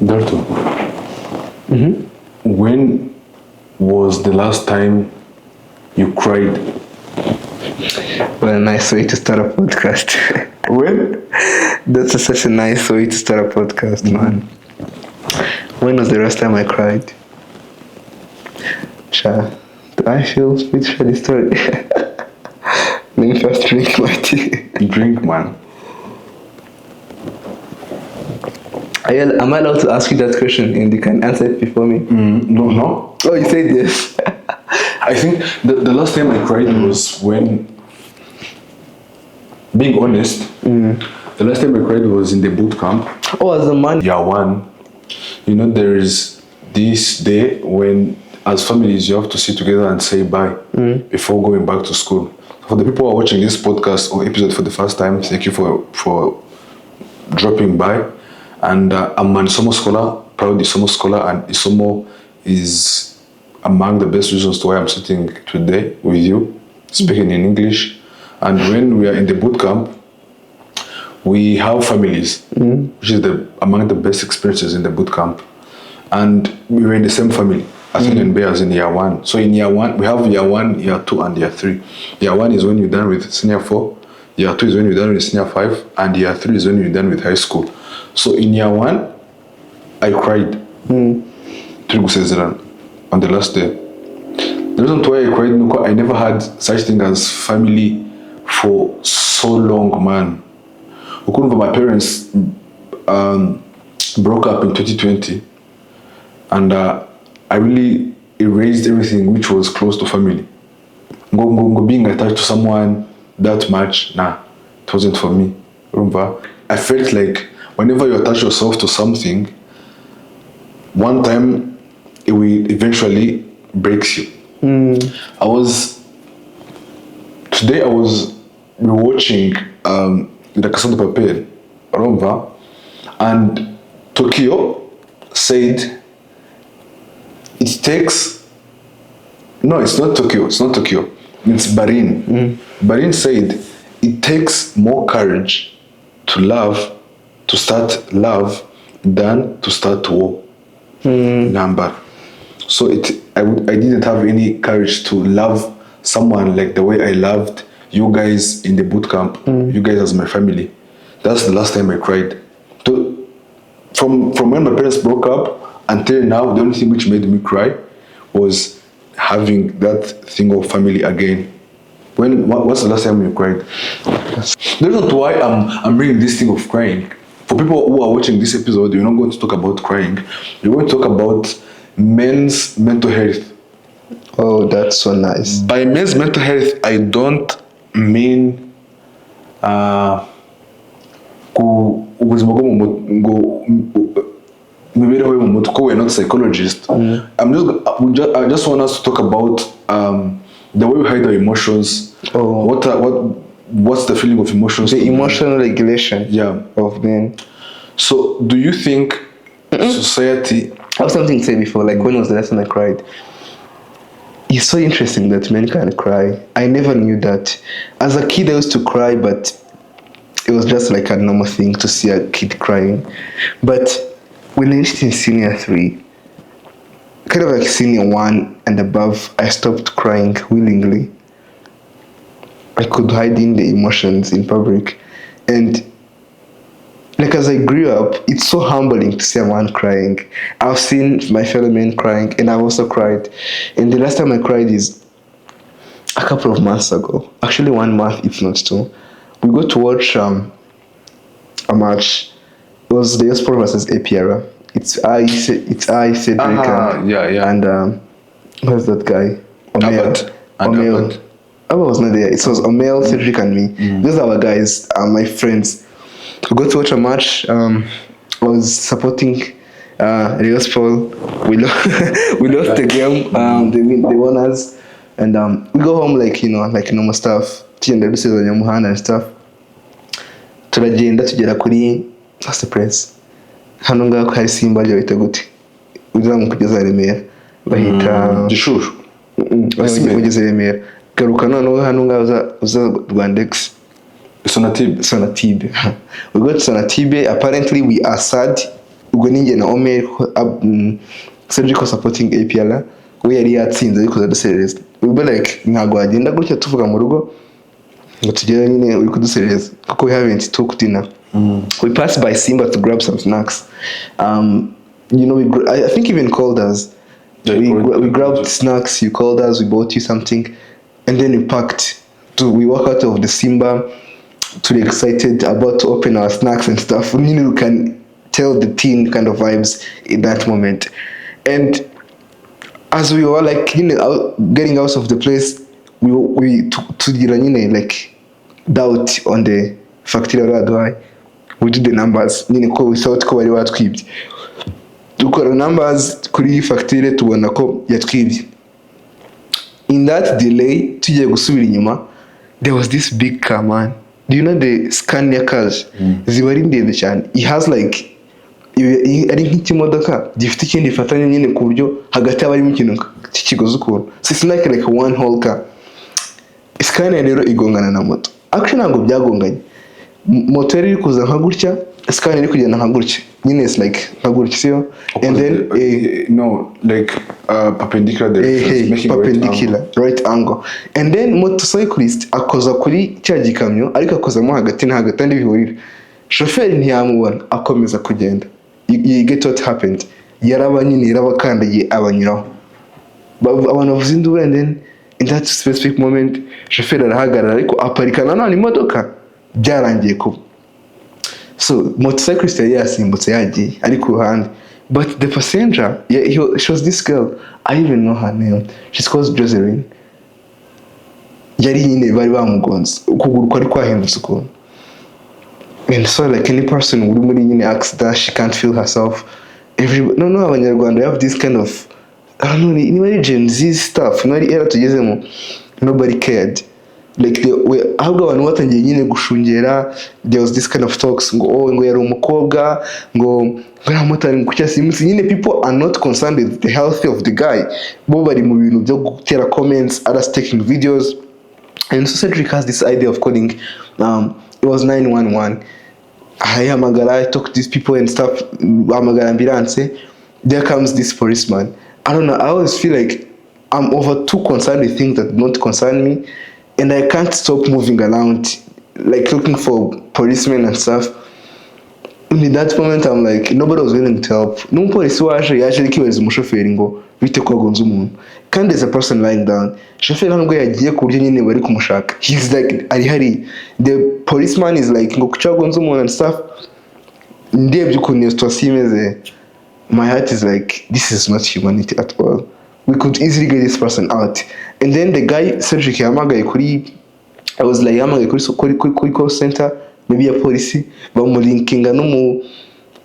Dalton, when was the last time you cried? Well, a nice way to start a podcast. When? That's such a nice way to start a podcast, man. When was the last time I cried? I feel speech for the story. Let me first drink my tea. Drink, man. Am I allowed to ask you that question and you can answer it before me? No. Oh, you said yes. I think the last time I cried was when, being honest, the last time I cried was in the boot camp. Oh, as a man. Year one. You know, there is this day when, as families, you have to sit together and say bye before going back to school. For the people who are watching this podcast or episode for the first time, thank you for dropping by. And I'm an Isomo scholar, proud Isomo scholar, and Isomo is among the best reasons to why I'm sitting today with you, speaking in English. And when we are in the boot camp, we have families, which is among the best experiences in the boot camp. And we were in the same family, as in year one. So in year one, we have year one, year two, and year three. Year one is when you're done with senior 4, year 2 is when you're done with senior 5, and year 3 is when you're done with high school. So in year 1, I cried on the last day. The reason why I cried, because I never had such thing as family for so long, man. My parents broke up in 2020, and I really erased everything which was close to family. Being attached to someone that much, it wasn't for me. Remember, I felt like whenever you attach yourself to something, one time it will eventually breaks you. Today I was watching La Casa de Papel, remember? And Tokyo said it takes, no, it's not Tokyo, it's Bahrain. Bahrain said it takes more courage to start love than to start war. Number. So I didn't have any courage to love someone like the way I loved you guys in the boot camp, you guys as my family. That's the last time I cried. From when my parents broke up until now, the only thing which made me cry was having that thing of family again. What's the last time you cried? The reason why I'm bringing this thing of crying, for people who are watching this episode, you're not going to talk about crying. You're going to talk about men's mental health. Oh, that's so nice. By men's mental health, I don't mean we're not psychologists. I just want us to talk about the way we hide our emotions. What's the feeling of emotions? The emotional regulation of men. So do you think society... I have something to say before, like when was the last time I cried? It's so interesting that men can cry. I never knew that. As a kid I used to cry, but it was just like a normal thing to see a kid crying. But when I reached in senior 3, kind of like senior 1 and above, I stopped crying willingly. I could hide in the emotions in public. And like as I grew up, it's so humbling to see a man crying. I've seen my fellow men crying, and I've also cried. And the last time I cried is a couple of months ago. Actually 1 month, if not 2. We got to watch a match. It was the Sport versus APR. It's Cedric, and who's that guy? Abbott. Abbott was not there. It was Omel, Cedric, and me. Those are our guys, my friends. We got to watch a match. I was supporting Real Sport. We lost the game. They won us, and we go home like normal stuff. And stuff. Turagenda tugera kuri first press. Hano ngaho hari Simba byo bita gute? Uzamu kugeza Remera. Bahita Gishuru. Ugeze Remera. Garuka noneho hano ngaho uza Rwandex. Sonatube. We got Sonatube. Apparently we are sad ubwo ninjye na Omer surgical supporting APR we yari yatsinze ariko kuzaduserereza we like ntago wagenda gutya tuvuga mu rugo ngo tugere nyine uri kuduserereza kuko we haven't talked dinner. We passed by Simba to grab some snacks. You know, I think even called us. We grabbed snacks, you called us, we bought you something, and then we packed. We walk out of the Simba, too excited about to open our snacks and stuff. You know, you can tell the teen kind of vibes in that moment. And as we were like, you know, getting out of the place, we took to the like doubt on the factory radar. We did the numbers. You know, we thought ko bari batwibye. Dukora numbers kuri facture tubona ko yatwibye. In that delay tugiye gusubira inyuma, there was this big car, man. Do you know the Scania cars? Ziba ari ndende cyane. It has like ari nk'ikimodoka gifite ikindi gifatanye nyine ku buryo hagati abarimo ikintu kikigoza ukuntu. So it's like one whole car. Scania rero igongana na moto. Actually ntabwo byagonganye. Moto iri kuza nka gutya, Scania iri kugenda nka gutya. Nyine it's like nka gutya siyo. And then no, like perpendicular, perpendicular right angle. And then motorcyclist akoza kuri cya gikamyo ariko akozamo hagati na hagati andi bihurira. Chauffeur ntiyamubona akomeza kugenda. You get what happened. Yaraba nyine yarabakandagiye abanyuraho. Abantu bavuze induru, and then in that specific moment chauffeur arahagarara ariko aparika nanone imodoka byarangiye kuba. So motorcyclist yari yasimbutse yagiye ari ku ruhande, but the passenger, she was this girl, I even know her name, she's called Josephine. Yari nyine bari bamugonze ukuguru kwari kwahindutse ukuntu. And so like any person uri muri nyine accident, she can't feel herself. No abanyarwanda have this kind of, I don't know, in very Gen Z stuff, no era tugezemo, nobody cared. Like ahubwo abantu batangiye nyine gushungera. There was this kind of talks ngo yari umukobwa ngo ntamutari ngo cyase imutse nyine. People are not concerned with the health of the guy, bo bari mu bintu byo gutera comments, others taking videos. And so Cedric has this idea of calling it was 911. I talk to these people and stuff, amagara ambulance. There comes this policeman. I don't know, I always feel like I'm over too concerned with things that don't concern me, and I can't stop moving around like looking for policemen and stuff. And in that moment I'm like, nobody was willing to help. N'umupolisi waje yaje arikibariza umushoferi ngo bite ko agonze umuntu, kandi there's a person lying down. Shoferi ntabwo yagiye ku buryo nyine bari kumushaka. He's like ari the policeman is like ngo kuki agonze umuntu and stuff. Ndebye ukuntu iyo situation imeze, my heart is like, this is not humanity at all. We could easily get this person out. And then the guy Cedric yamagaye kuri, I was like yamagaye kuri call center, maybe a police bamulinkinga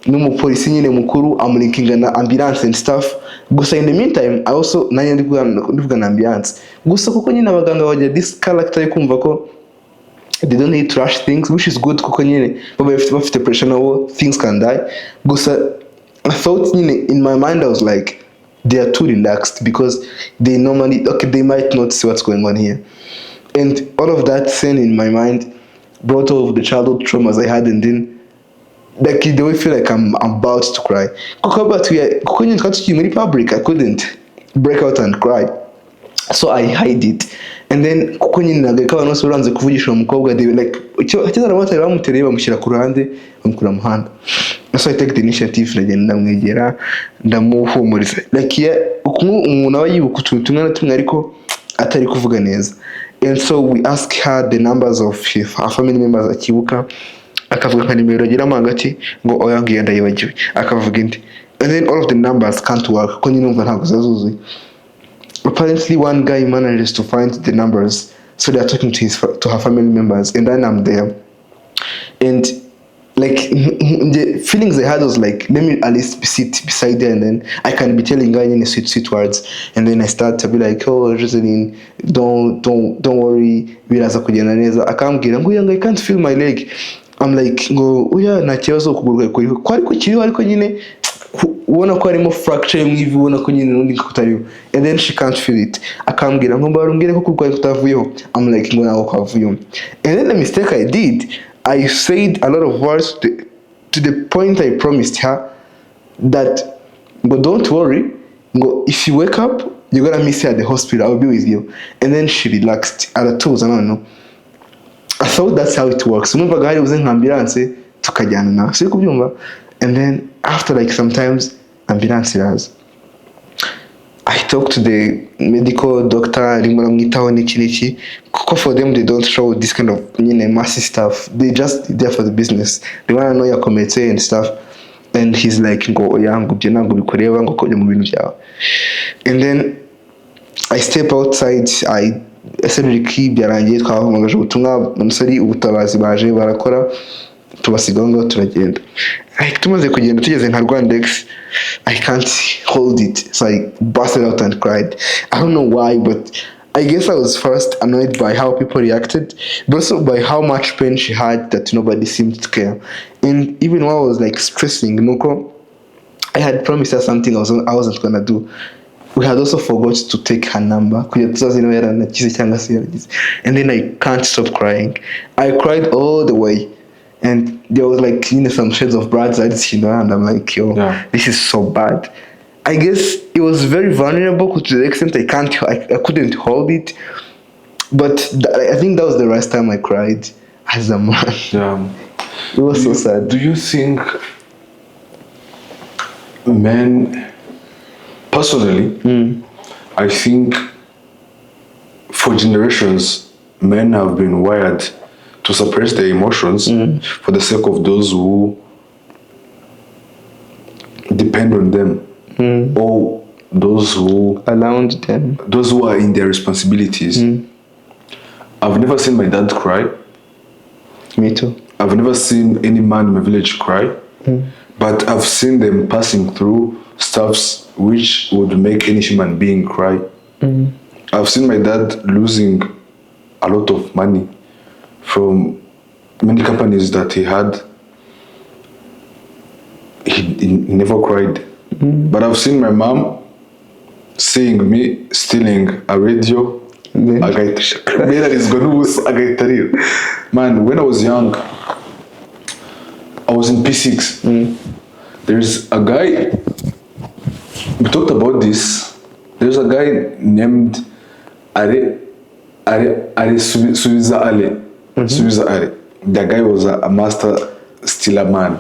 n'umupolisi nyine mukuru, amulinkinga na ambulance and stuff. Gusa in the meantime I also nanye ndivuga na ambulance gusa kuko nyine abaganga bagira this character yo kumva ko they don't need to rush things, which is good kuko nyine bafite pressure now things can die. Gusa I thought in my mind I was like, they are too relaxed because they normally, they might not see what's going on here. And all of that scene in my mind brought all of the childhood traumas I had, and then like the way I feel like I'm about to cry. In public, I couldn't break out and cry, so I hide it. And then kuko nyine nagaye abantu bose baranze kuvugisha umukobwa, they like cyazara batari bamutereye bamushyira ku ruhande bamukura muhanda. So I take the initiative, ndagenda ndamwegera ndamuhumuriza, like umuntu aba yibuka utuntu tumwe na tumwe ariko atari kuvuga neza. And so we ask her the numbers of her family members akibuka, akavuga nka nimero agiramo hagati ngo oya ngiye ndayibagiwe, akavuga indi, and then all of the numbers can't work kuko nyine umva ntabwo zazuzuye. Apparently one guy manages to find the numbers, so they're talking to her family members, and then I'm there, and like the feelings I had was like, let me at least sit beside there, and then I can be telling her in sweet words, and then I start to be like, oh Jocelyn, don't worry, biraza kugenda neza. Akambwira ngo yanga I can't feel my leg. I'm like ngo oya nta kibazo ukuguru kwari kukiriho ariko nyine ubona ko harimo fracture mu ivi, ubona ko nyine n'undi kutariho, and then she can't feel it. Akambwira ngo mbarumbwire ko kurwaye kutavuyeho. I'm like ngo nawo kwavuyeho. And then the mistake I did, I said a lot of words to the point I promised her that, but don't worry, if you wake up, you're gonna miss her at the hospital, I'll be with you. And then she relaxed. Aratuza, no. I thought that's how it works. Numvaga hari uze nka ambulance tukajyana na. Siri kubyumva. And then after like sometimes ambulance iraza. I talked to the medical doctor, arimo aramwitaho n'iki kuko for them they don't show this kind of massive stuff. They just there for the business. They want to know your comments and stuff. And he's like, ngo oya ngo byo ntabwo bikoreba ngo kujya mu bintu byawe. And then I step outside, I essentially byarangiye twahamagaje ubutumwa umusari ubutabazi baje barakora tubasigaho ngo turagenda. Like tumaze kugenda tugeze nka Rwandex, I can't hold it, so I busted out and cried. I don't know why, but I guess I was first annoyed by how people reacted, but also by how much pain she had that nobody seemed to care. And even while I was like stressing, Nuko, I had promised her something I wasn't gonna do. We had also forgot to take her number. And then I can't stop crying. I cried all the way. And there was like some shades of blood, and I'm like, this is so bad. I guess it was very vulnerable to the extent I couldn't hold it. But I think that was the last time I cried as a man. Yeah. It was so sad. Do you think men, personally, I think for generations, men have been wired to suppress their emotions for the sake of those who depend on them or those who around them, those who are in their responsibilities. I've never seen my dad cry. Me too. I've never seen any man in my village cry, but I've seen them passing through stuffs which would make any human being cry. I've seen my dad losing a lot of money from many companies that he had. He never cried. But I've seen my mom seeing me stealing a radio. Man, when I was young, I was in P6. There's a guy, we talked about this. There's a guy named Suiza Ale. Suiza Ale. The guy was a master stealer man.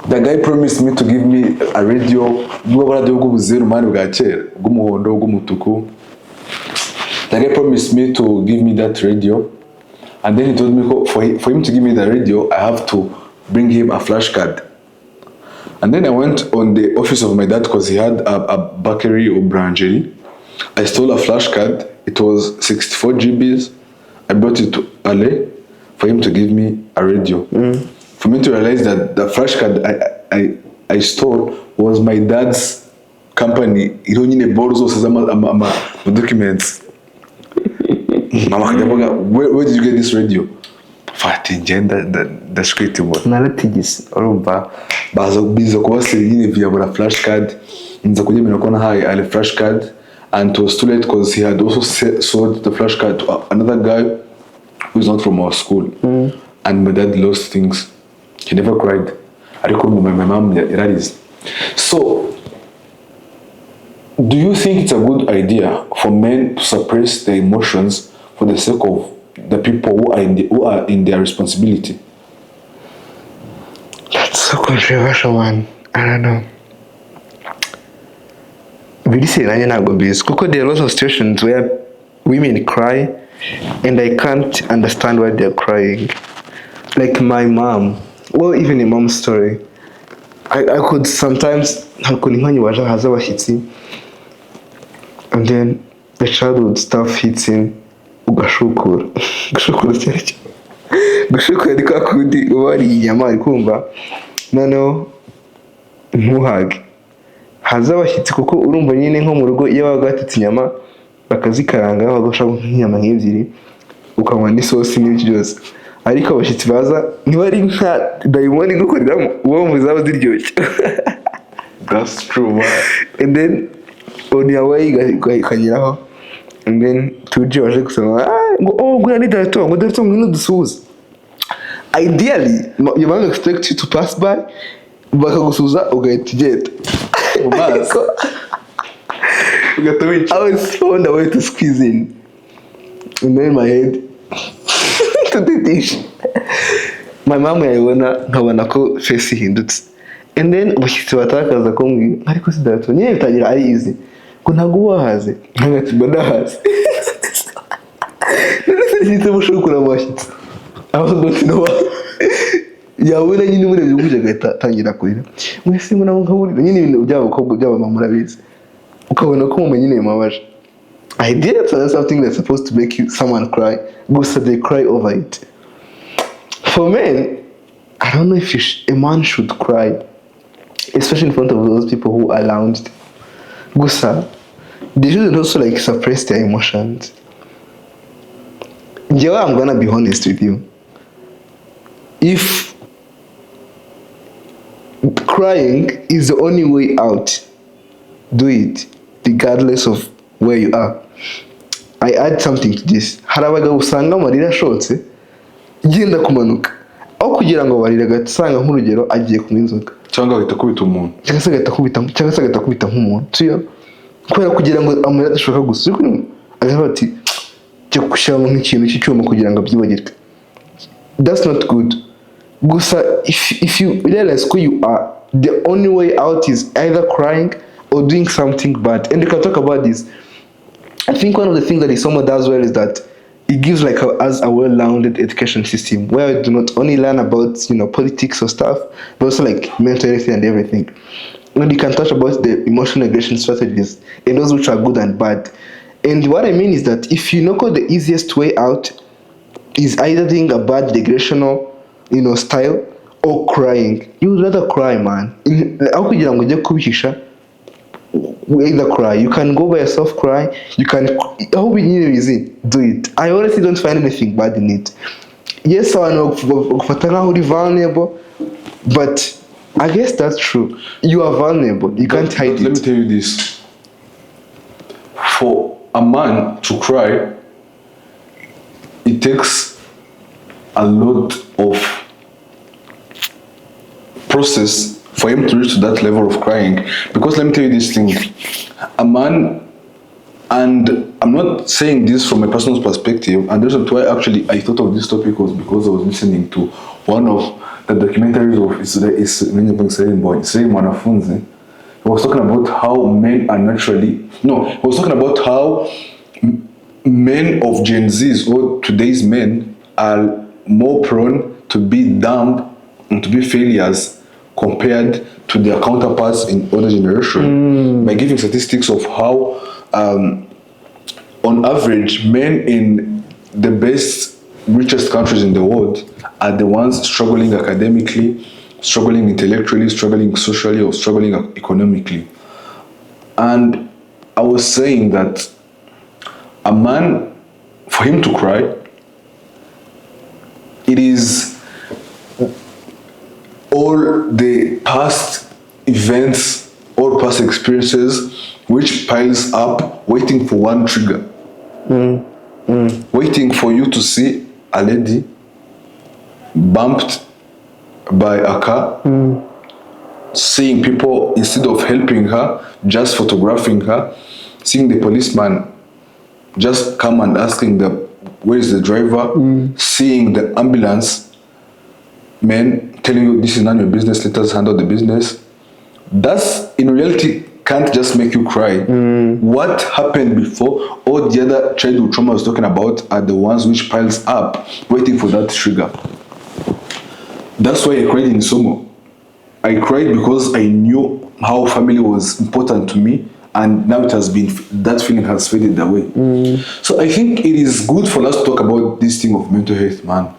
The guy promised me to give me a radio. The guy promised me to give me that radio. And then he told me for him to give me the radio, I have to bring him a flash card. And then I went on the office of my dad because he had a bakery or branchery. I stole a flash card. It was 64 GBs. I brought it to Ale for him to give me a radio. For me to realize that the flash card I stole was my dad's company. He don't need a board of documents. Mama, where did you get this radio? The script was naratigise urumva baza biza kubasira nyine via bora flash card nza kujemera ko nahaye ale flash card, and it was too late because he had also sold the flash card to another guy who is not from our school. And my dad lost things. He never cried. I recall my mom yararize. So do you think it's a good idea for men to suppress their emotions for the sake of the people who are in their responsibility? That's so controversial, man. I don't know. Really say because there are lots of situations where women cry and I can't understand why they're crying. Like my mom, well, even a mom's story. I could sometimes and then the childhood stuff hits in. Ugashukura gushukura ni kakundi ubari inyama ikumva noneho ntuhage haza abashyitsi kuko urumva nyine nko mu rugo iyo bagatetse inyama bakazikaranga bagashaka nk'inyama nk'ebyiri ukanywa n'isosi n'ibyo byose, ariko abashyitsi baza ntibari nka dayimoni gukoreramo uwo mu zaba ziryoshye. That's true, man. And then on your way ikanyiraho. And then Tuji was like, oh, we need that tongue. We need the sauce. Ideally, your mom expects you to pass by. bakagusuza ugahita ugenda mu maso ugahita wica. I was found a way to squeeze in my head to the dish. My mom yayibona nkabona ko face ihindutse, and then abashyitsi batakaza kumbwira ariko si Dalton nyine bitangira ari easy ngo ntabwo wahaze nkagati mba ndahaze. Nise mushukura abashyitsi aho ndotino yabona nyine murebye guje agahita tangira kurira mwese ngo nabo nkaburi nyine ibintu by'abakobwa by'abamama murabizi ukabona ko mumenye nyine mabaje. I did something that's supposed to make someone cry, gusa they cry over it. For men, I don't know if a man should cry, especially in front of those people who are lounged. Gusa, they shouldn't also like suppress their emotions. Yeah, I'm gonna be honest with you. If crying is the only way out, do it, regardless of where you are. I add something to this. Hari abagabo usanga amarira ashotse genda kumanuka aho kugira ngo barira gatsanga nk'urugero agiye kunywa inzoga cyangwa agahita kubita umuntu cyangwa se agahita kubita nk'umuntu tuyo kubera kugira ngo amarira adashoka gusa agaho ati cyo gushyiramo nk'ikintu cy'icyuma kugira ngo abyibagirwe. That's not good. Gusa if you realize who you are, the only way out is either crying or doing something bad. And we can talk about this. I think one of the things that Isomo does well is that it gives like us a well-rounded education system where we do not only learn about politics or stuff, but also like mental health and everything. And you can touch about the emotional regulation strategies and those which are good and bad. And what I mean is that if you know the easiest way out is either doing a bad regressional style or crying, you would rather cry, man. How could you either cry? You can go by yourself, cry. You can. How we do it. I honestly don't find anything bad in it. Yes, I know vulnerable, but I guess that's true. You are vulnerable. You can't hide it. Let me tell you this. For a man to cry, it takes a lot of process for him to reach to that level of crying. Because let me tell you this thing, a man, and I'm not saying this from a personal perspective, and that's why actually I thought of this topic was because I was listening to one of the documentaries of Israel Mwanafunzi. He was talking about how men are naturally, no, he was talking about how men of Gen Z's or today's men are more prone to be dumb and to be failures compared to their counterparts in older generation, by giving statistics of how on average men in the best richest countries in the world are the ones struggling academically, struggling intellectually, struggling socially, or struggling economically. And I was saying that a man, for him to cry, it is all the past events or past experiences which piles up waiting for one trigger. Waiting for you to see a lady bumped by a car, seeing people, instead of helping her, just photographing her, seeing the policeman just come and asking where is the driver, seeing the ambulance men telling you this is none of your business, let us handle the business. That's in reality can't just make you cry. What happened before, all the other childhood trauma I was talking about are the ones which piles up waiting for that trigger. That's why I cried in Somo. I cried because I knew how family was important to me, and now it has been, that feeling has faded away. So I think it is good for us to talk about this thing of mental health, man.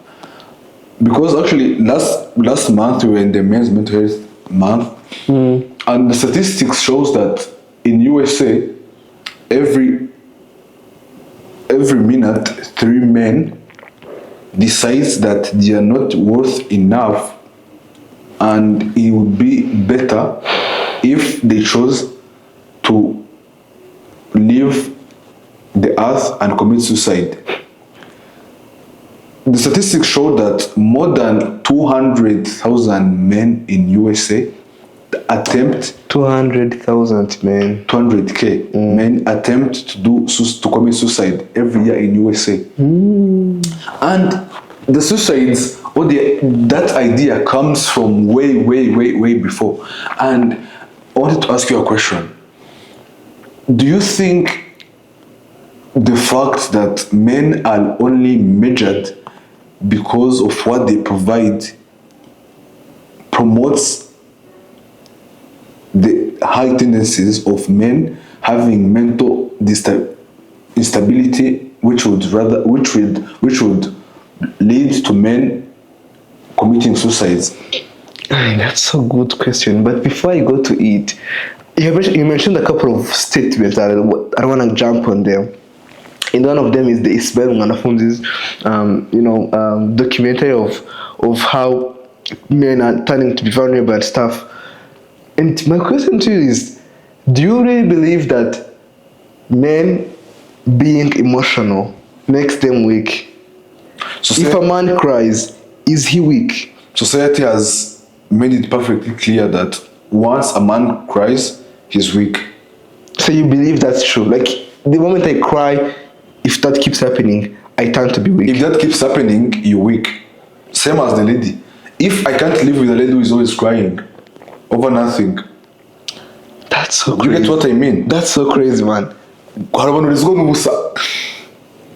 Because actually last month we were in the men's mental health month, and the statistics shows that in USA every minute 3 men decides that they are not worth enough, and it would be better if they chose to leave the earth and commit suicide. The statistics show that more than 200,000 men in USA attempt 200,000 men. 200k men attempt to commit suicide every year in USA. And the suicides or that idea comes from way before. And I wanted to ask you a question. Do you think the fact that men are only measured because of what they provide promotes the high tendencies of men having mental instability, which would lead to men committing suicides? That's a good question. But before I go to it, you mentioned a couple of statements. I don't want to jump on them. And one of them is the Ismail Mwanafunzi's, documentary of how men are turning to be vulnerable and stuff. And my question to you is, do you really believe that men being emotional makes them weak? If a man cries, is he weak? Society has made it perfectly clear that once a man cries, he's weak. So you believe that's true? Like, the moment I cry, if that keeps happening, I turn to be weak. If that keeps happening, you're weak. Same as the lady. If I can't live with a lady who is always crying over nothing. That's so crazy. You get what I mean? That's so crazy, man.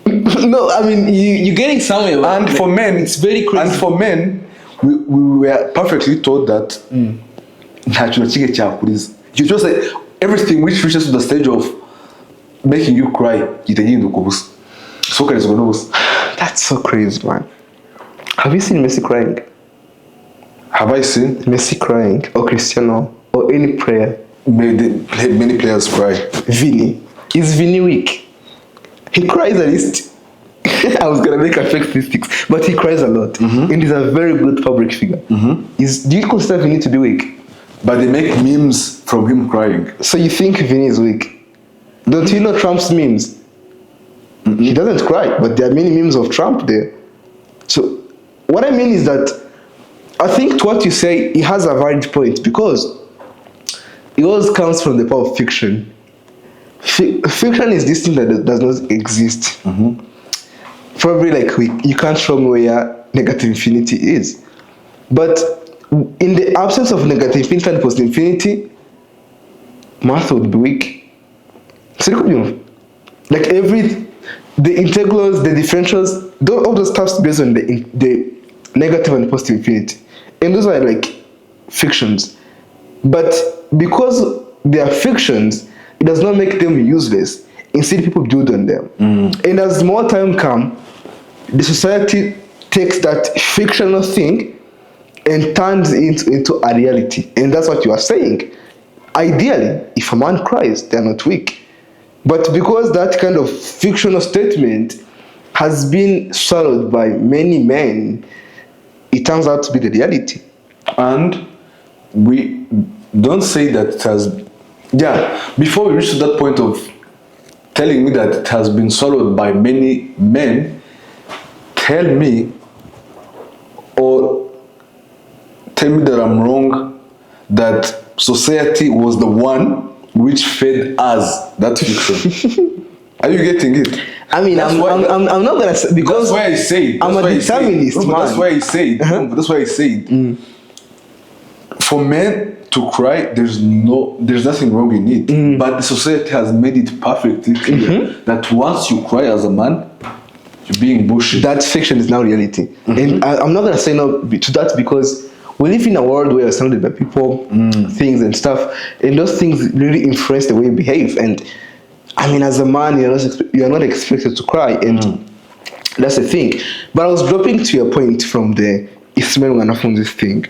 No, I mean, you're getting somewhere. And for men, it's very crazy. And for men, we were perfectly taught that you just say everything which reaches to the stage of making you cry. That's so crazy, man. Have you seen Messi crying? Have I seen Messi crying, or Cristiano, or any player? Many players cry. Vinny. Is Vinny weak? He cries at least. I was gonna make a fake statistics, but he cries a lot, and he's a very good public figure. Do you consider Vinny to be weak? But they make memes from him crying. So you think Vinny is weak? Don't you know Trump's memes? He doesn't cry, but there are many memes of Trump there. So what I mean is that I think to what you say, he has a valid point, because it always comes from the power of fiction. Fiction is this thing that does not exist. Probably like you can't show me where negative infinity is. But in the absence of negative infinity and positive infinity, math would be weak. So, like the integrals, the differentials, all those stuffs based on the negative and positive infinity. And those are like fictions. But because they are fictions, it does not make them useless. Instead, people build on them. And as more time comes, the society takes that fictional thing and turns it into a reality. And that's what you are saying. Ideally, if a man cries, they are not weak. But because that kind of fictional statement has been swallowed by many men, it turns out to be the reality. And we don't say that it has... before we reach to that point of telling me that it has been swallowed by many men, tell me that I'm wrong, that society was the one which fed us that fiction. Are you getting it? I mean, I'm not gonna say, because that's why I said I'm a determinist, man. That's why I said. That's why I said. For men to cry, there's nothing wrong in it. But the society has made it perfectly clear that once you cry as a man, you're being bullshit. That fiction is now reality. And I'm not gonna say no to that, because we live in a world where you're surrounded by people, things and stuff, and those things really influence the way you behave. And I mean, as a man, you're not expected to cry, and that's the thing. But I was dropping to your point from the Ismail Mwanafunzi's thing.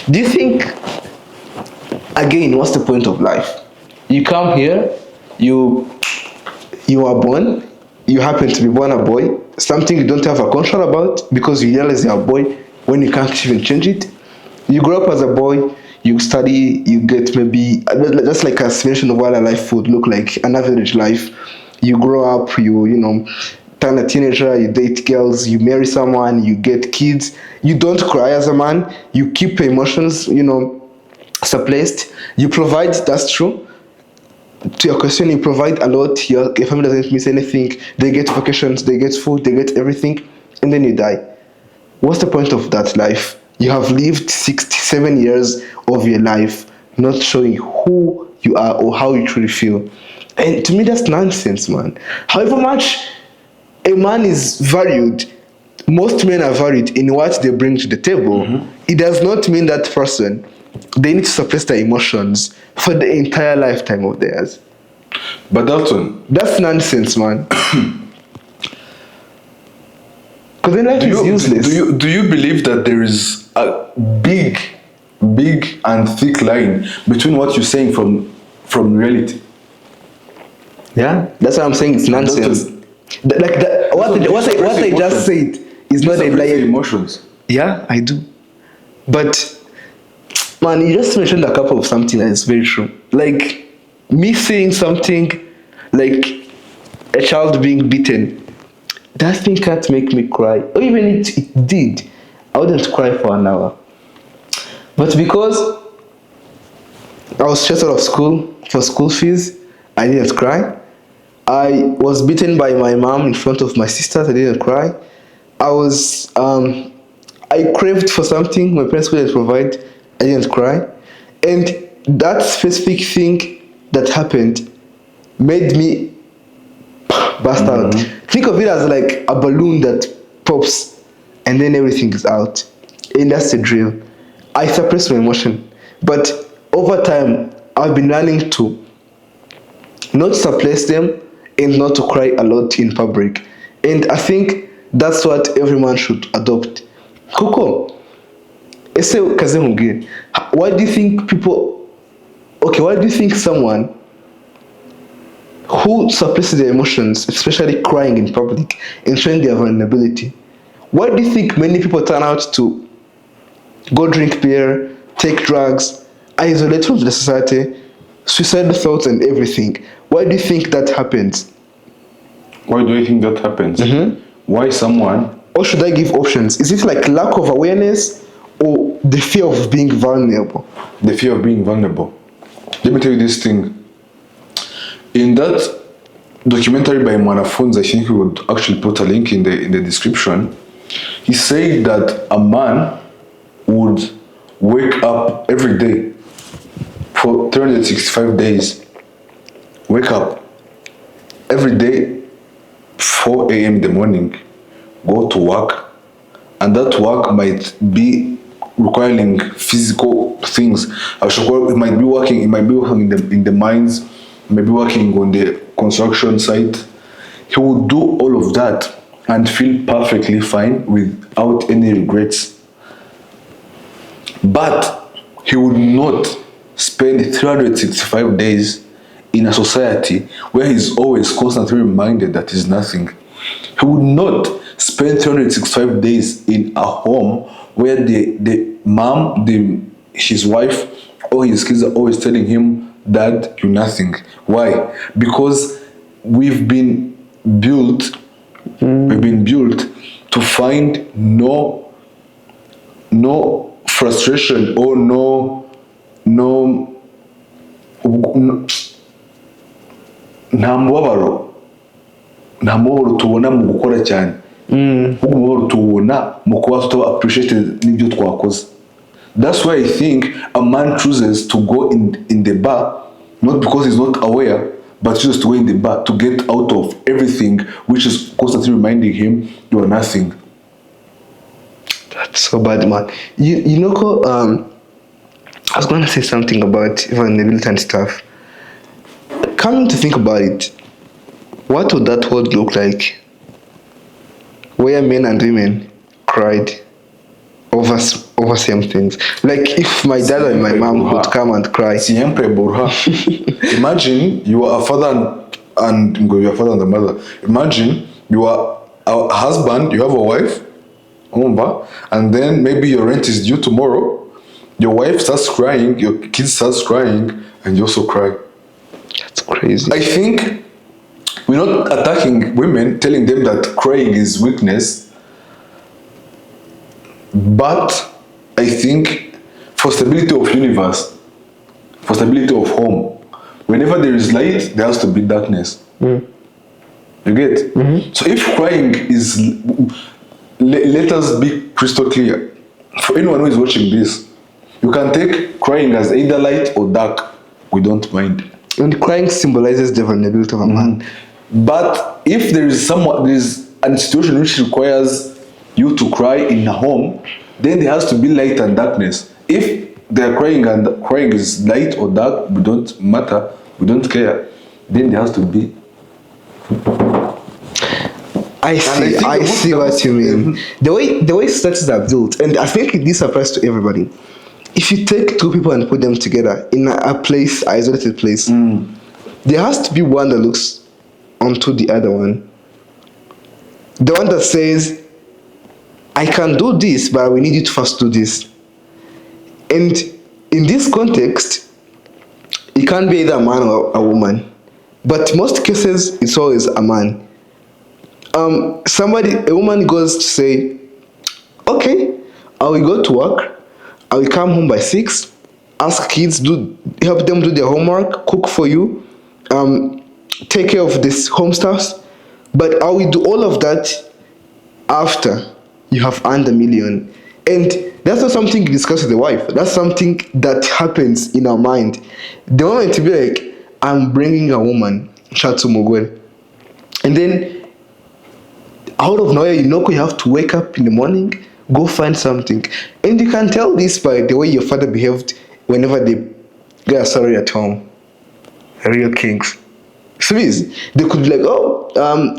Do you think, again, what's the point of life? You come here, you are born, you happen to be born a boy, something you don't have a control about because you realize you're a boy when you can't even change it. You grow up as a boy, you study, you get maybe, that's like a simulation of what a life would look like, an average life. You grow up, you turn a teenager, you date girls, you marry someone, you get kids. You don't cry as a man, you keep your emotions, suppressed. You provide, that's true. To your question, you provide a lot, your family doesn't miss anything, they get vacations, they get food, they get everything, and then you die. What's the point of that life? You have lived 67 years of your life not showing who you are or how you truly feel. And to me, that's nonsense, man. However much a man is valued, most men are valued in what they bring to the table. It does not mean that person, they need to suppress their emotions for the entire lifetime of theirs. But Dalton, That's nonsense, man. Because then life is useless. do you believe that there is a big and thick line between what you're saying from reality? Yeah, that's what I'm saying. It's nonsense. Like that, what I just said is not a lie. Emotions. Yeah, I do. But man, you just mentioned a couple of something that is very true. Like me saying something like a child being beaten. That thing can't make me cry. Or even it did, I wouldn't cry for an hour. But because I was stressed out of school for school fees, I didn't cry. I was beaten by my mom in front of my sisters, I didn't cry. I craved for something my parents couldn't provide, I didn't cry. And that specific thing that happened made me burst out. Think of it as like a balloon that pops and then everything is out. And that's the drill. I suppress my emotion. But over time, I've been learning to not suppress them and not to cry a lot in public. And I think that's what every man should adopt. Kuko, why do you think why do you think someone who suppresses their emotions, especially crying in public and showing their vulnerability, why do you think many people turn out to go drink beer, take drugs, isolate from the society, suicidal thoughts and everything? Why do you think that happens? Why do you think that happens? Why someone? Or should I give options? Is it like lack of awareness or the fear of being vulnerable? The fear of being vulnerable. Let me tell you this thing. In that documentary by Manafunz, I think we would actually put a link in the description. He said that a man would wake up every day for 365 days. Wake up every day, 4 a.m. in the morning, go to work, and that work might be requiring physical things. It might be working in the mines, maybe working on the construction site. He would do all of that and feel perfectly fine without any regrets. But he would not spend 365 days in a society where he's always constantly reminded that he's nothing. He would not spend 365 days in a home where the mom, his wife, or his kids are always telling him, "Dad, you're nothing." Why? Because we've been built to find no frustration or nta mubabaro tubona mu gukora cyane. Umubabaro tubona mu kuba tuba appreciated n'ibyo twakoze. That's why I think a man chooses to go in the bar, not because he's not aware, but chooses to go in the bar to get out of everything which is constantly reminding him you are nothing. That's so bad, man. You know, I was going to say something about vulnerability and stuff. Coming to think about it, what would that world look like where men and women cried over same things? Like if my dad and my mom would come and cry. Imagine you are a father and your father and the mother. Imagine you are a husband, you have a wife, and then maybe your rent is due tomorrow. Your wife starts crying, your kids starts crying, and you also cry. That's crazy. I think we're not attacking women, telling them that crying is weakness. But I think for stability of universe, for stability of home. Whenever there is light, there has to be darkness. You get? So if crying is, let us be crystal clear. For anyone who is watching this, you can take crying as either light or dark. We don't mind. And crying symbolizes the vulnerability of a man. But if there is an situation which requires you to cry in a home, then there has to be light and darkness. If they're crying and crying is light or dark, we don't matter, we don't care, then there has to be. I see what you mean. The way societies are built, and I think this applies to everybody. If you take two people and put them together in a place, isolated place, there has to be one that looks onto the other one. The one that says, I can do this, but we need you to first do this. And in this context, it can be either a man or a woman. But most cases, it's always a man. A woman goes to say, okay, I will go to work, I will come home by 6, ask kids, help them do their homework, cook for you, take care of this home stuff, but I will do all of that after you have earned $1 million. And that's not something you discuss with the wife. That's something that happens in our mind. The moment to be like, I'm bringing a woman, Shatu Mogwen. And then, out of nowhere, you have to wake up in the morning, go find something. And you can tell this by the way your father behaved whenever they get a salary at home. Real kings. So they could be like,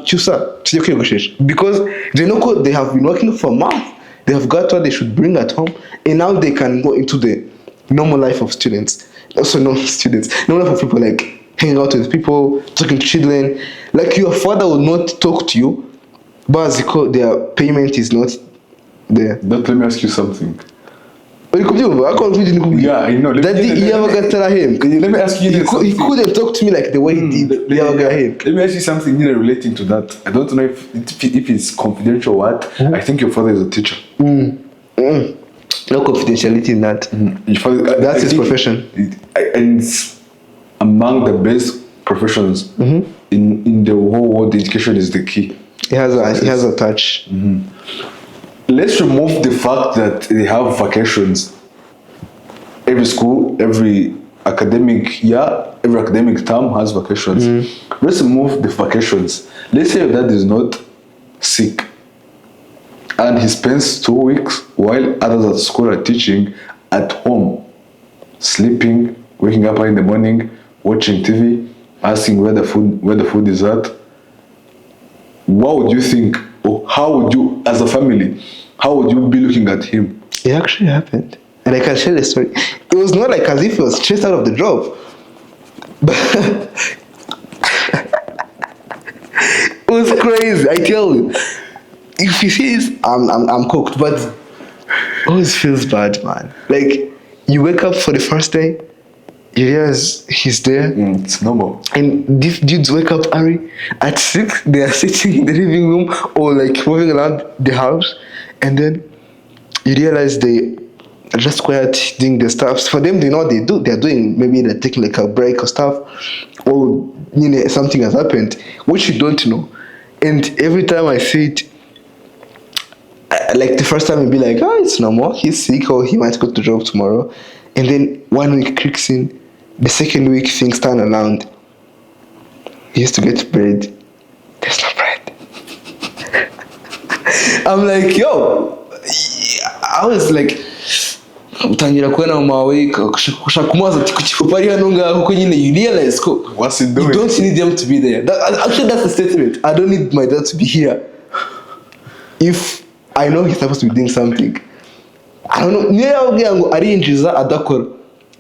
Chusa, because they have been working for a month. They have got what they should bring at home, and now they can go into the normal life of students. Also, normal life of people, like hanging out with people, talking to children. Like your father will not talk to you, but their payment is not there. But let me ask you something. Yeah, I know. Let me ask you something. He couldn't talk to me like the way he did. Let me ask you something relating to that. I don't know if it's confidential or what. I think your father is a teacher. No confidentiality in that. That's his profession. And it's among the best professions in the whole world. Education is the key. He has a touch. Let's remove the fact that they have vacations. Every school, every academic year, every academic term has vacations. Let's remove the vacations. Let's say your dad is not sick and he spends 2 weeks while others at school are teaching at home, sleeping, waking up in the morning, watching TV, asking where the food is at. What would you think, or how would you, as a family, how would you be looking at him? It actually happened, and I can share the story. It was not like as if he was chased out of the job, but it was crazy. I tell you, if he sees, I'm cooked, but it always feels bad, man. Like you wake up for the first day, you realize he's there. It's normal. And these dudes wake up early. At 6, they are sitting in the living room or like moving around the house. And then you realize they are just quiet doing their stuff. For them, they know what they do. They're doing, maybe they're taking like a break or stuff. Or, something has happened, which you don't know. And every time I see it, like the first time, I'll be like, it's normal. He's sick or he might go to job tomorrow. And then 1 week creeps in. The second week, things turn around. He used to get bread. There's no bread. I'm like, yo. I was like, utangira kubona mawe kushaka kumubaza ati kukipupa ari hano ngaho kuko nyine you realize ko you don't need them to be there. Actually, that's the statement. I don't need my dad to be here. If I know he's supposed to be doing something, I don't know.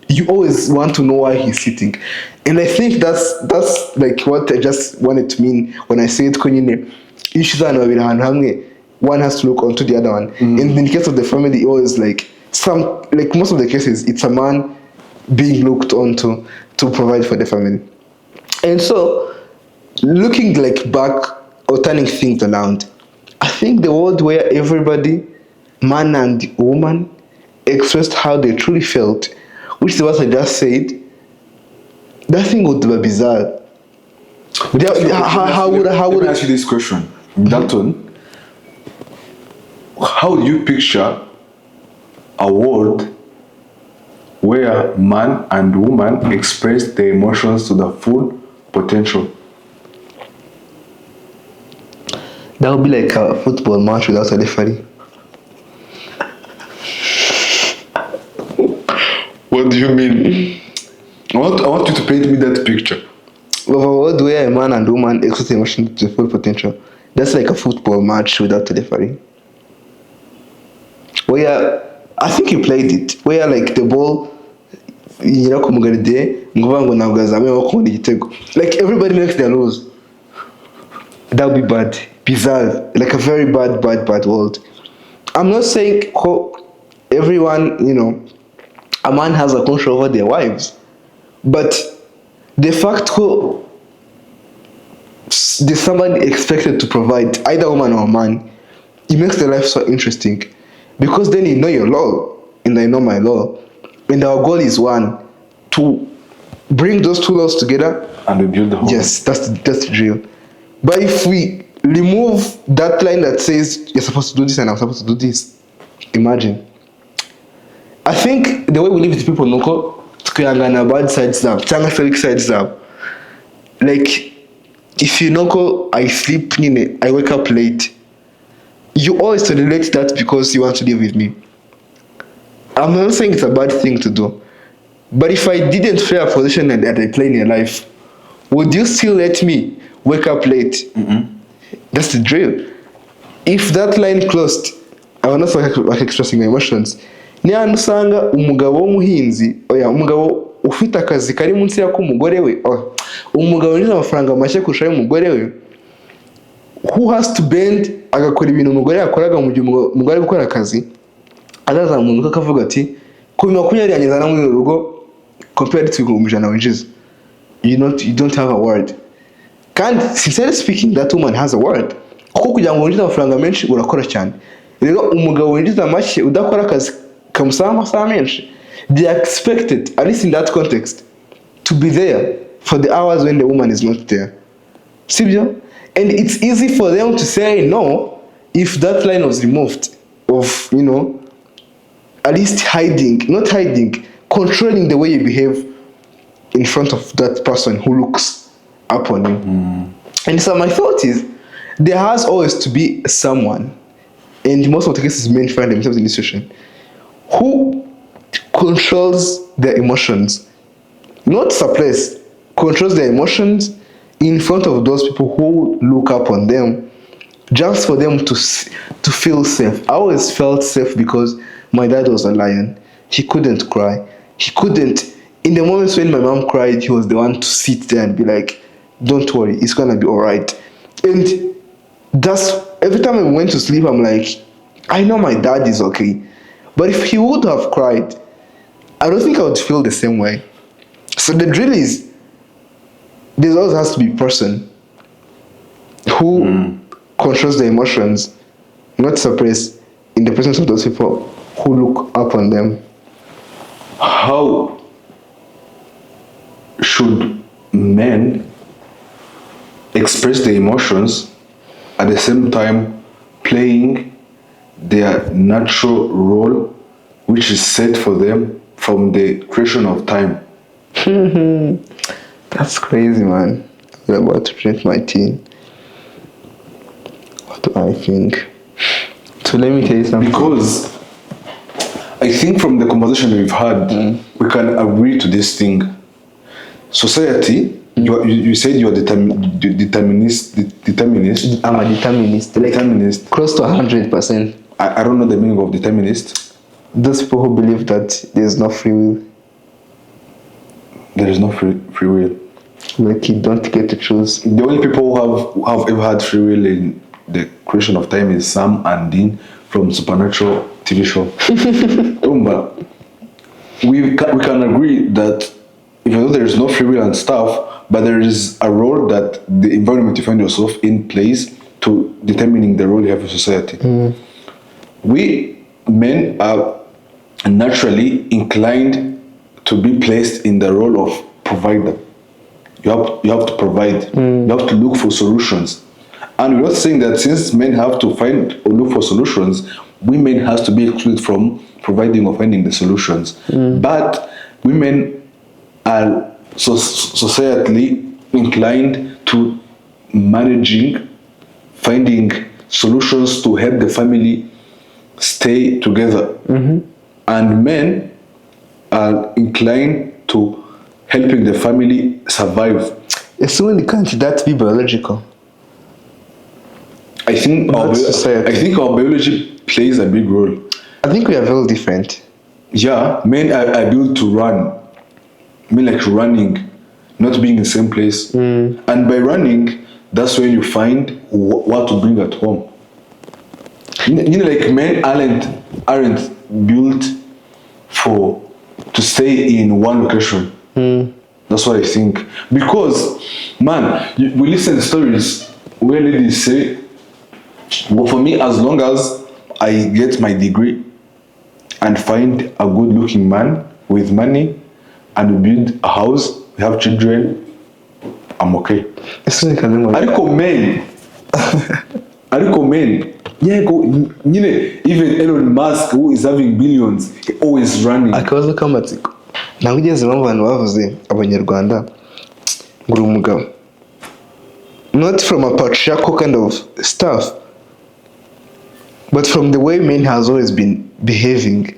You always want to know why he's sitting, and I think that's like what I just wanted to mean when I said one has to look onto the other one. And in the case of the family, it was like most of the cases, it's a man being looked onto to provide for the family. And so, looking like back or turning things around, I think the world where everybody, man and woman, expressed how they truly felt, which is what I just said, That thing would be bizarre. How Let would me ask you this question, Dalton. How do you picture a world where man and woman express their emotions to the full potential? that would be like a football match without a referee? What do you mean? I want you to paint me that picture. Of a world where a man and woman express emotion to the full potential. That's like a football match without a referee. Where I think you played it. Where like the ball nyirakomugaride nguvuga ngo ntabwo azameho kubona igitego. Like everybody makes their rules. That would be bad. Bizarre. Like a very bad world. I'm not saying everyone, a man has a control over their wives. But the fact there's somebody expected to provide, either woman or man, it makes the life so interesting. Because then you know your law, and I know my law. And our goal is one, to bring those two laws together. And we build the home. Yes, that's the drill. But if we remove that line that says you're supposed to do this and I'm supposed to do this, imagine. I think the way we live with people, tukuyangana bad sides up, changa weak sides up. Like, if I sleep, I wake up late. You always tolerate that because you want to live with me. I'm not saying it's a bad thing to do. But if I didn't play a position that I play in your life, would you still let me wake up late? That's the drill. If that line closed, I will not like expressing my emotions. Niyo usanga umugabo w'umuhinzi, umugabo ufite akazi kari munsi y'ak'umugore we, umugabo winjiza amafaranga make kurusha y'umugore we, who has to bend agakora ibintu umugore yakoraga mu gihe umugore ari gukora akazi, azazamuka akavuga ati ku 20 yanyezana muri urugo compared to 100 winjiza. You don't have a word. Kandi sincerely speaking, that woman has a word. Kuko kugira ngo winjize amafaranga menshi urakora cyane. Rero umugabo winjiza make udakora akazi kamusaba amasaha menshi, they are expected, at least in that context, to be there for the hours when the woman is not there. Sibyo? And it's easy for them to say no if that line was removed of, at least not hiding, controlling the way you behave in front of that person who looks up on you. And so my thought is, there has always to be someone, and most of the cases men find themselves in this situation, who controls their emotions, not suppress, controls their emotions in front of those people who look up on them, just for them to feel safe. I always felt safe because my dad was a lion. He couldn't cry. In the moments when my mom cried, he was the one to sit there and be like, don't worry, it's gonna be alright. And that's, every time I went to sleep, I'm like, I know my dad is okay. But if he would have cried, I don't think I would feel the same way. So the drill is, there always has to be a person who controls the emotions, not suppress, in the presence of those people who look up on them. How should men express their emotions at the same time playing their natural role, which is set for them from the creation of time? That's crazy, man. I'm about to drink my tea. What do I think? So let me tell you something. Because I think from the conversation we've had, we can agree to this thing. Society, you said you're determinist. I'm a determinist. Like Determinist. close to 100%. I don't know the meaning of determinist. Those people who believe that there's no free will. There is no free will. Like you don't get to choose. The only people who have ever had free will in the creation of time is Sam and Dean from Supernatural TV show. But we can agree that even though there is no free will and stuff, but there is a role that the environment you find yourself in plays to determining the role you have in society. We men are naturally inclined to be placed in the role of provider. you have to provide. You have to look for solutions. And we're not saying that since men have to find or look for solutions, women has to be excluded from providing or finding the solutions. But women are societally inclined to managing, finding solutions to help the family stay together. And men are inclined to helping the family survive. Assuming can't that be biological? I think our biology plays a big role. I think we are very different. Yeah, men are built to run. Men like running, not being in the same place. And by running, that's when you find what to bring at home. Like men aren't built to stay in one location. That's what I think. Because, man, we listen to stories where ladies say, well, for me, as long as I get my degree and find a good-looking man with money and we build a house, we have children, I'm okay. Ariko men. Yeah, even Elon Musk, who is having billions, he always running. Akabazo k'amatsiko ntabwo ugeze mu abantu bavuze abanyarwanda ngo uri umugabo, not from a patriarchal kind of stuff, but from the way men has always been behaving.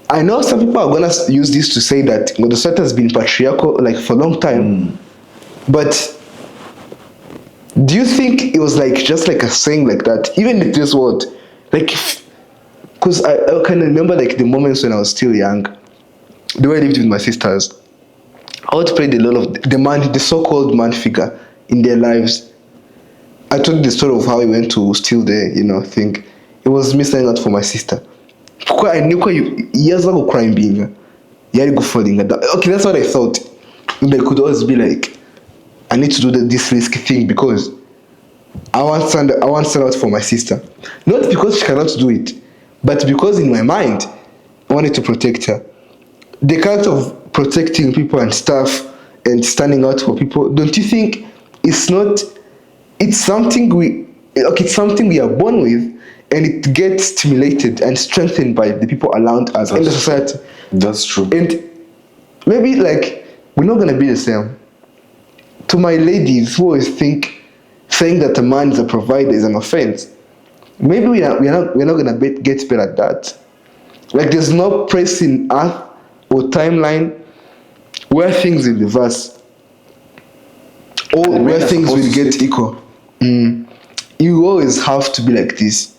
I know some people are gonna use this to say that the society has been patriarchal like for a long time, but do you think it was like just like a saying like that, even in this world, like, because I can remember like the moments when I was still young, the way I lived with my sisters, I would play a lot of the so-called man figure in their lives. I told the story of how I went to steal the thing. It was me standing out for my sister. Because I knew years ago crime being okay, that's what I thought. And I could always be like, I need to do this risky thing because I want to stand out for my sister. Not because she cannot do it, but because in my mind, I wanted to protect her. The kind of protecting people and stuff and standing out for people, don't you think it's something we are born with, and it gets stimulated and strengthened by the people around us in the society? That's true. And maybe like we're not gonna be the same. To my ladies who always think saying that a man is a provider is an offense, maybe we're not gonna get better at that. Like there's no place in earth or timeline where things will reverse or where things will get equal. You always have to be like this.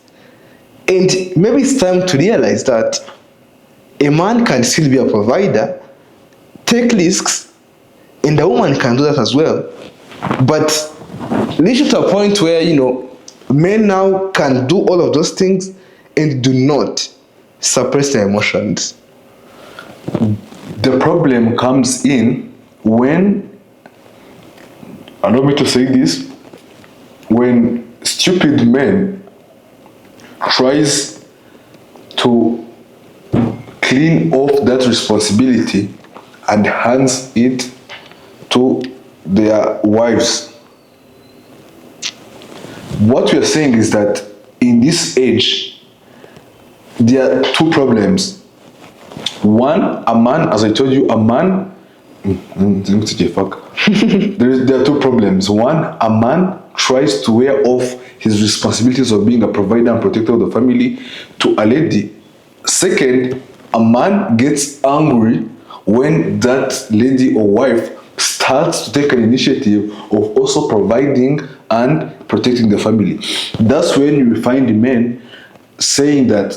And maybe it's time to realize that a man can still be a provider, take risks, and a woman can do that as well. But reach to a point where men now can do all of those things and do not suppress their emotions. The problem comes in when, allow me to say this, when stupid men tries to clean off that responsibility and hands it to their wives. What we are saying is that in this age, there are two problems. One, a man, as I told you, a man, there are two problems. One, a man tries to wear off his responsibilities of being a provider and protector of the family to a lady. Second, a man gets angry when that lady or wife starts to take an initiative of also providing and protecting the family. That's when you find the men saying that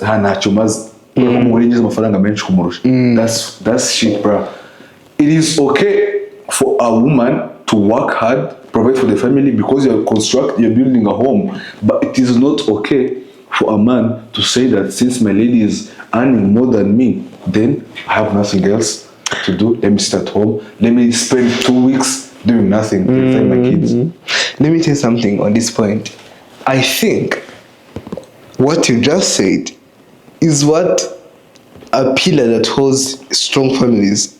that's shit, bro. It is okay for a woman to work hard, provide for the family because you're building a home, but it is not okay for a man to say that since my lady is earning more than me, then I have nothing else to do. Let me sit at home. Let me spend 2 weeks doing nothing to feed my kids. Let me tell you something on this point. I think what you just said is what a pillar that holds strong families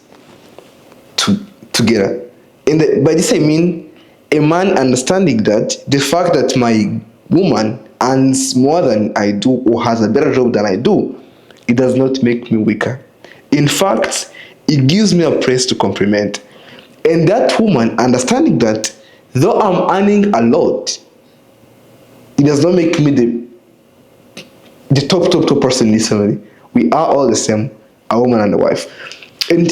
together. And by this I mean a man understanding that the fact that my woman earns more than I do or has a better job than I do, it does not make me weaker. In fact, it gives me a place to compliment. And that woman understanding that though I'm earning a lot, it does not make me the top person in this family. We are all the same, a woman and a wife. And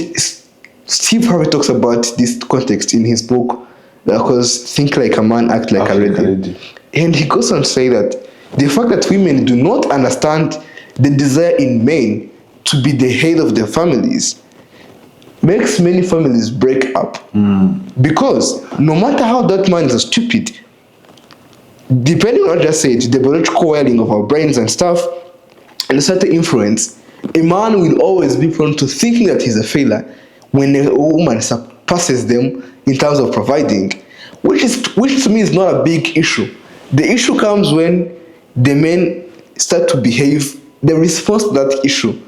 Steve Harvey talks about this context in his book, because Think Like a Man, Act Like a Lady. And he goes on to say that the fact that women do not understand the desire in men to be the head of their families makes many families break up. Because no matter how that man is stupid, depending on what I just said, the biological wiring of our brains and stuff, and a certain influence, a man will always be prone to thinking that he's a failure when a woman surpasses them in terms of providing, which to me is not a big issue. The issue comes when the men start to behave, the response to that issue,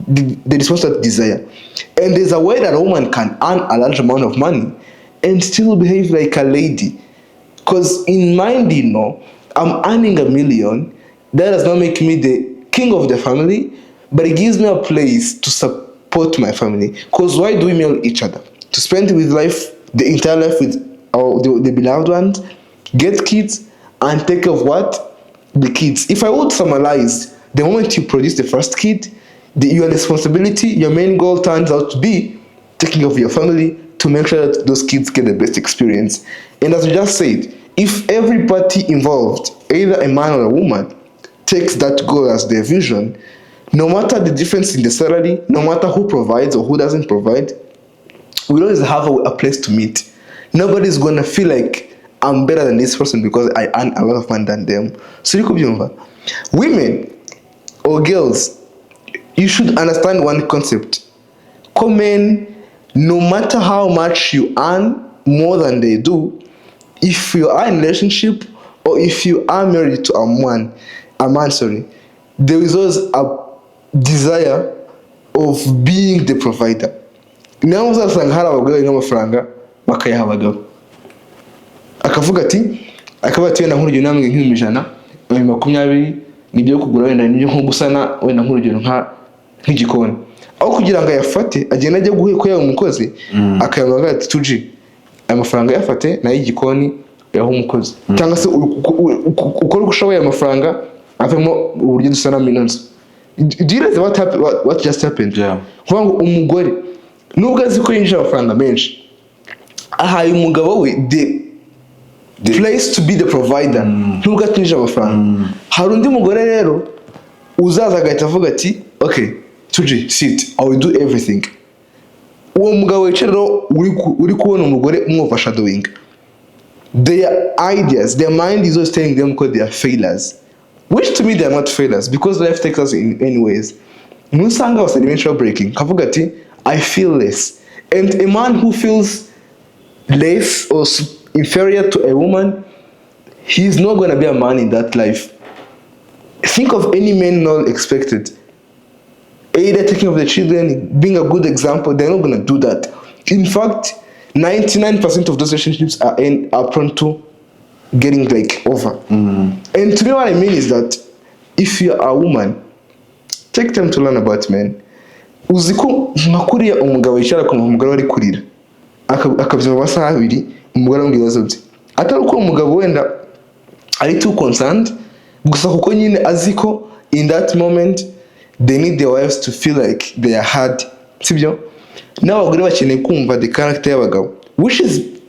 the response to that desire. And there's a way that a woman can earn a large amount of money and still behave like a lady. Because in mind, I'm earning $1 million. That does not make me the king of the family, but it gives me a place to support my family. Because why do we marry each other? To spend with life, the entire life with the beloved ones, get kids, and take care of what? The kids. If I would summarize, the moment you produce the first kid, your responsibility, your main goal turns out to be taking care of your family to make sure that those kids get the best experience. And as we just said, if every party involved, either a man or a woman, takes that goal as their vision, no matter the difference in the salary, no matter who provides or who doesn't provide, we always have a place to meet. Nobody's going to feel like I'm better than this person because I earn a lot of money than them. So you could be over. Women or girls, you should understand one concept. Men, no matter how much you earn more than they do, if you are in a relationship or if you are married to a man, there is always a desire of being the provider. Naho uzasanga hari abagore n'amafaranga bakayaha abagabo, akavuga ati wenda nk'urugero namwe nk'ijana, 20 nibyo kugura, wenda nibyo nko gusana, wenda nk'urugero nk'igikoni, aho kugira ngo ayafate agenda ajya guheko yawe umukozi, akayavuga ati tuji aya mafaranga yafate nayo igikoni yaho umukozi, cyangwa se ukora ushoboye amafaranga avemo uburyo dusana minonzi. Do you realize what just happened? Kuvuga ngo umugore nubwo azi ko yinjira amafaranga menshi, ahaye umugabo we the place to be the provider, nubwo atinjira amafaranga. Hari undi mugore rero uzaza agahita avuga ati okay tuji sit, I will do everything. Uwo mugabo wicara uri kubona umugore umwofasha doing, their ideas, their mind is always telling them because they are failures, which to me they are not failures, because life takes us in any ways. Nusanga was sedimental breaking, kavuga ati I feel less. And a man who feels less or inferior to a woman, he's not going to be a man in that life. Think of any man not expected, either taking care of the children, being a good example. They're not going to do that. In fact, 99% of those relationships are prone to getting like over. And to me what I mean is that if you're a woman, take time to learn about men. Uziko makuriya umugabo yicara ku mugabo ari kurira akabyuma amasaha 2 umugore amubwira ibibazo bye, atari uko umugabo wenda ari too concerned, gusa kuko nyine aziko in that moment they need their wives to feel like they are hard, sibyo? N'abagore bakeneye kumva the character y'abagabo, which is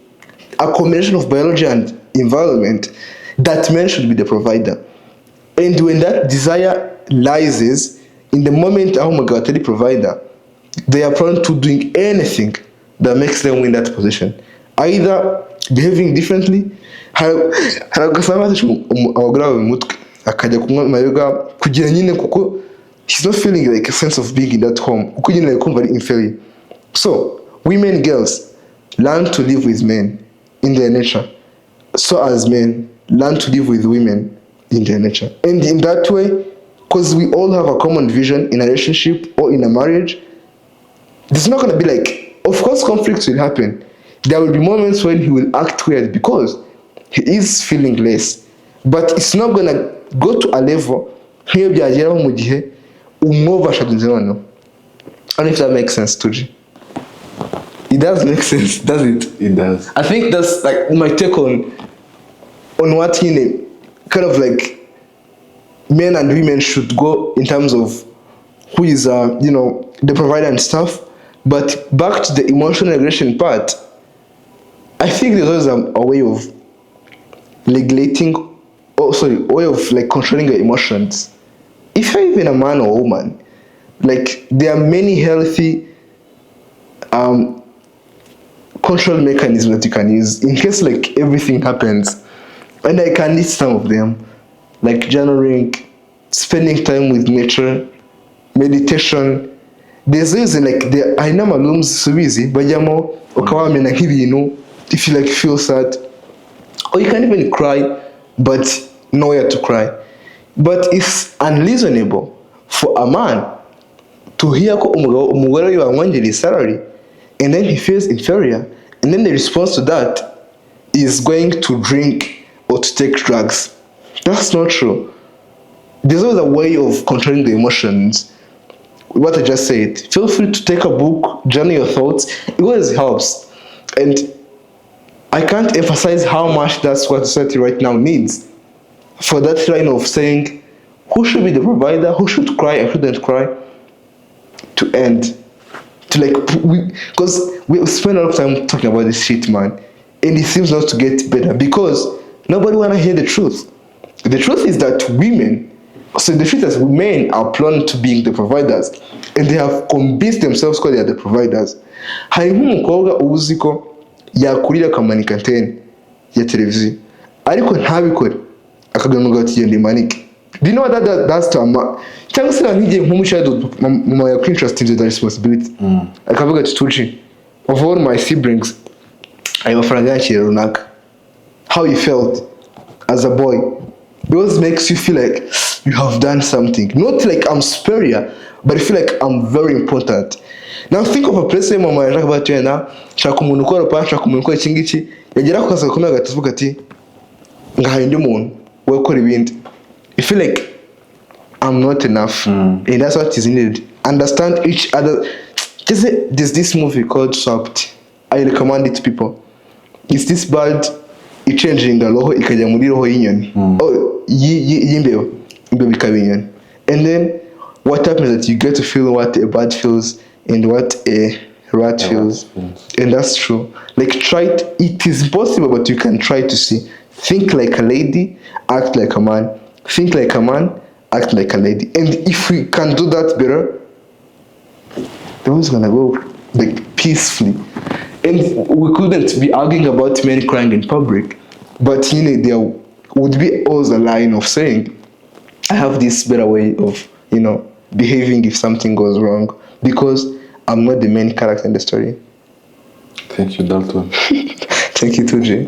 a combination of biology and environment, that men should be the provider. And when that desire rises, in the moment aho umugabo atari provider, they are prone to doing anything that makes them win that position, either behaving differently. Haragasaba abagore mu mutwe akajya kunywa mayoga kugira nyine kuko he's not feeling like a sense of being in that home, kuko nyine kumva ari inferior. So women, girls, learn to live with men in their nature, so as men learn to live with women in their nature. And in that way, because we all have a common vision in a relationship or in a marriage, there's not going to be like, of course conflicts will happen, there will be moments when he will act weird because he is feeling less, but it's not gonna go to a level nk'iyo byageraho mu gihe umwovashadinze noneho. I don't know if that makes sense, Tuji. It does make sense, does it? It does. I think that's like my take on what kind of like men and women should go in terms of who is the provider and stuff. But back to the emotional regulation part, I think there's always a way of regulating, way of like controlling your emotions. If you're even a man or a woman, like there are many healthy control mechanisms that you can use in case like everything happens. And I can list some of them, like journaling, spending time with nature, meditation. There's reason like there I know malums subizi bajyamo ukawamena nk'ibintu if you like feel sad, or you can even cry but nowhere to cry. But it's unreasonable for a man to hear ko umugore we wamwongereye salary and then he feels inferior, and then the response to that is going to drink or to take drugs. That's not true. There's always a way of controlling the emotions. What I just said, feel free to take a book, journal your thoughts. It always helps. And I can't emphasize how much that's what society right now needs. For that line of saying, who should be the provider, who should cry and shouldn't cry, to end. To like, because we spend a lot of time talking about this shit, man. And it seems not to get better because nobody wanna hear the truth. The truth is that the truth is men are prone to being the providers, and they have convinced themselves that they are the providers. Hari nk'umukobwa uzi ko yakurira akamanika antene ya televiziyo ariko ntabikore akaganuka ati genda imanike. Do you know what that does to a man? Cyangwa se nkigiye nk'umushado mama ya interest in the responsibility. Akavuga ati Tuji, of all my siblings ayo mafaranga yakira runaka. How you felt as a boy? Those makes you feel like you have done something. Not like I'm superior, but I feel like I'm very important. Now think of a place where mama yashaka batenda shaka umuntu ukora pa shaka umuntu ukora ikingiki yagera ku kazi gakomeye agatuvuga ati ngahaye ndi umuntu we ukora ibindi. You feel like I'm not enough, and that's what is needed. Understand each other. There's this movie called Swapped. I recommend it to people. It's this bird changing the roho ikajya muri roho y'inyoni. Y'imbeba. Imbeba ikaba inyoni. And then what happens is that you get to feel what a bird feels and what a rat feels. And that's true. Like it is possible, but you can try to see. Think like a lady, act like a man. Think like a man, act like a lady. And if we can do that better, the world's gonna go like peacefully. And we couldn't be arguing about men crying in public, but there would be always a line of saying, I have this better way of, behaving if something goes wrong, because I'm not the main character in the story. Thank you, Dalton. Thank you, Tuji.